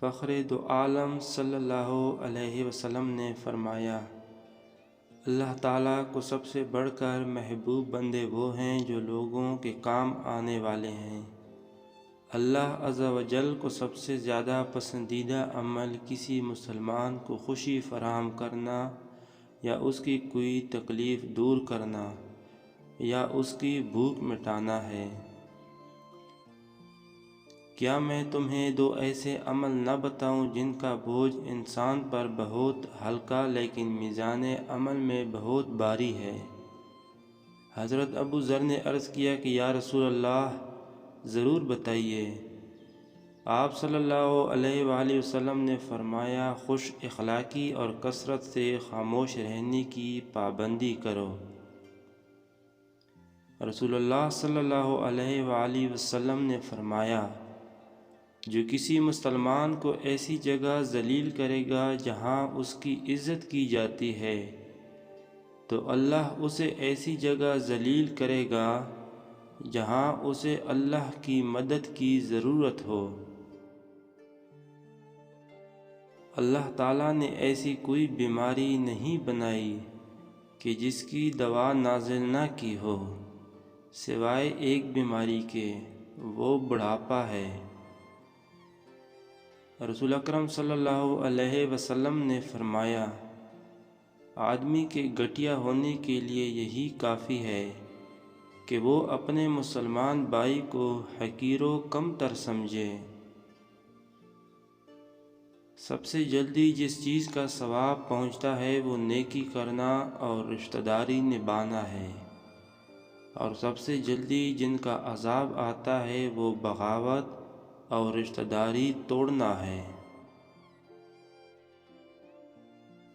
فخر دو عالم صلی اللہ علیہ وسلم نے فرمایا، اللہ تعالیٰ کو سب سے بڑھ کر محبوب بندے وہ ہیں جو لوگوں کے کام آنے والے ہیں۔ اللہ عز و جل کو سب سے زیادہ پسندیدہ عمل کسی مسلمان کو خوشی فراہم کرنا یا اس کی کوئی تکلیف دور کرنا یا اس کی بھوک مٹانا ہے۔ کیا میں تمہیں دو ایسے عمل نہ بتاؤں جن کا بوجھ انسان پر بہت ہلکا لیکن میزان عمل میں بہت بھاری ہے؟ حضرت ابو ذر نے عرض کیا کہ یا رسول اللہ، ضرور بتائیے۔ آپ صلی اللہ علیہ وآلہ وسلم نے فرمایا، خوش اخلاقی اور کثرت سے خاموش رہنے کی پابندی کرو۔ رسول اللہ صلی اللہ علیہ وآلہ وسلم نے فرمایا، جو کسی مسلمان کو ایسی جگہ ذلیل کرے گا جہاں اس کی عزت کی جاتی ہے تو اللہ اسے ایسی جگہ ذلیل کرے گا جہاں اسے اللہ کی مدد کی ضرورت ہو۔ اللہ تعالیٰ نے ایسی کوئی بیماری نہیں بنائی کہ جس کی دوا نازل نہ کی ہو، سوائے ایک بیماری کے، وہ بڑھاپا ہے۔ رسول اکرم صلی اللہ علیہ وسلم نے فرمایا، آدمی کے گھٹیا ہونے کے لیے یہی کافی ہے کہ وہ اپنے مسلمان بھائی کو حقیر و کم تر سمجھے۔ سب سے جلدی جس چیز کا ثواب پہنچتا ہے وہ نیکی کرنا اور رشتہ داری نبھانا ہے، اور سب سے جلدی جن کا عذاب آتا ہے وہ بغاوت اور رشتہ داری توڑنا ہے۔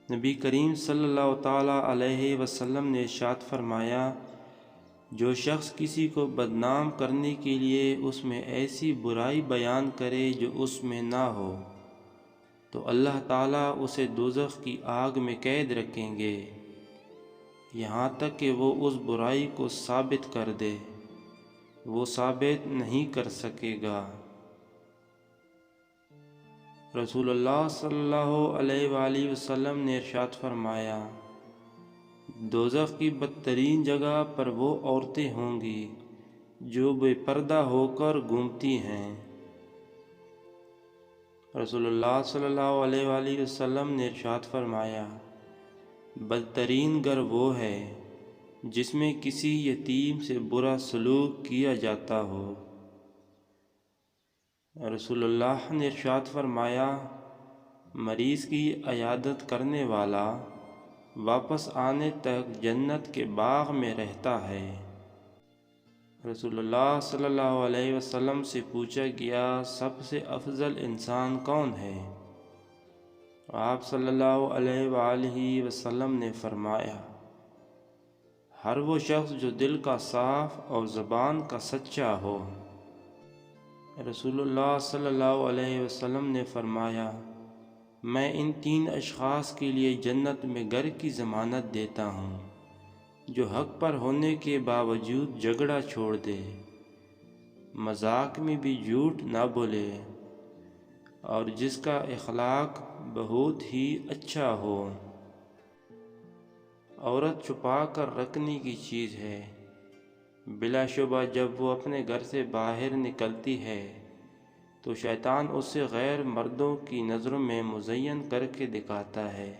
نبی کریم صلی اللہ تعالیٰ علیہ وسلم نے ارشاد فرمایا، جو شخص کسی کو بدنام کرنے کے لیے اس میں ایسی برائی بیان کرے جو اس میں نہ ہو تو اللہ تعالیٰ اسے دوزخ کی آگ میں قید رکھیں گے یہاں تک کہ وہ اس برائی کو ثابت کر دے۔ وہ ثابت نہیں کر سکے گا۔ رسول اللہ صلی اللہ علیہ وآلہ وسلم نے ارشاد فرمایا، دوزخ کی بدترین جگہ پر وہ عورتیں ہوں گی جو بے پردہ ہو کر گھومتی ہیں۔ رسول اللہ صلی اللہ علیہ وآلہ وسلم نے ارشاد فرمایا، بدترین گھر وہ ہے جس میں کسی یتیم سے برا سلوک کیا جاتا ہو۔ رسول اللہ نے ارشاد فرمایا، مریض کی عیادت کرنے والا واپس آنے تک جنت کے باغ میں رہتا ہے۔ رسول اللہ صلی اللہ علیہ وسلم سے پوچھا گیا، سب سے افضل انسان کون ہے؟ آپ صلی اللہ علیہ وآلہ وسلم نے فرمایا، ہر وہ شخص جو دل کا صاف اور زبان کا سچا ہو۔ رسول اللہ صلی اللہ علیہ وسلم نے فرمایا، میں ان تین اشخاص کے لیے جنت میں گھر کی ضمانت دیتا ہوں، جو حق پر ہونے کے باوجود جھگڑا چھوڑ دے، مذاق میں بھی جھوٹ نہ بولے، اور جس کا اخلاق بہت ہی اچھا ہو۔ عورت چھپا کر رکھنے کی چیز ہے، بلا شبہ جب وہ اپنے گھر سے باہر نکلتی ہے تو شیطان اسے غیر مردوں کی نظروں میں مزین کر کے دکھاتا ہے،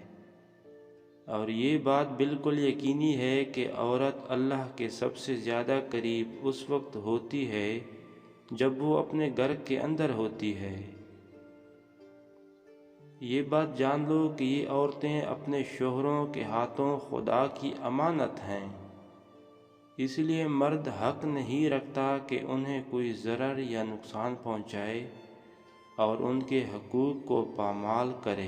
اور یہ بات بالکل یقینی ہے کہ عورت اللہ کے سب سے زیادہ قریب اس وقت ہوتی ہے جب وہ اپنے گھر کے اندر ہوتی ہے۔ یہ بات جان لو کہ یہ عورتیں اپنے شوہروں کے ہاتھوں خدا کی امانت ہیں، اس لیے مرد حق نہیں رکھتا کہ انہیں کوئی ضرر یا نقصان پہنچائے اور ان کے حقوق کو پامال کرے۔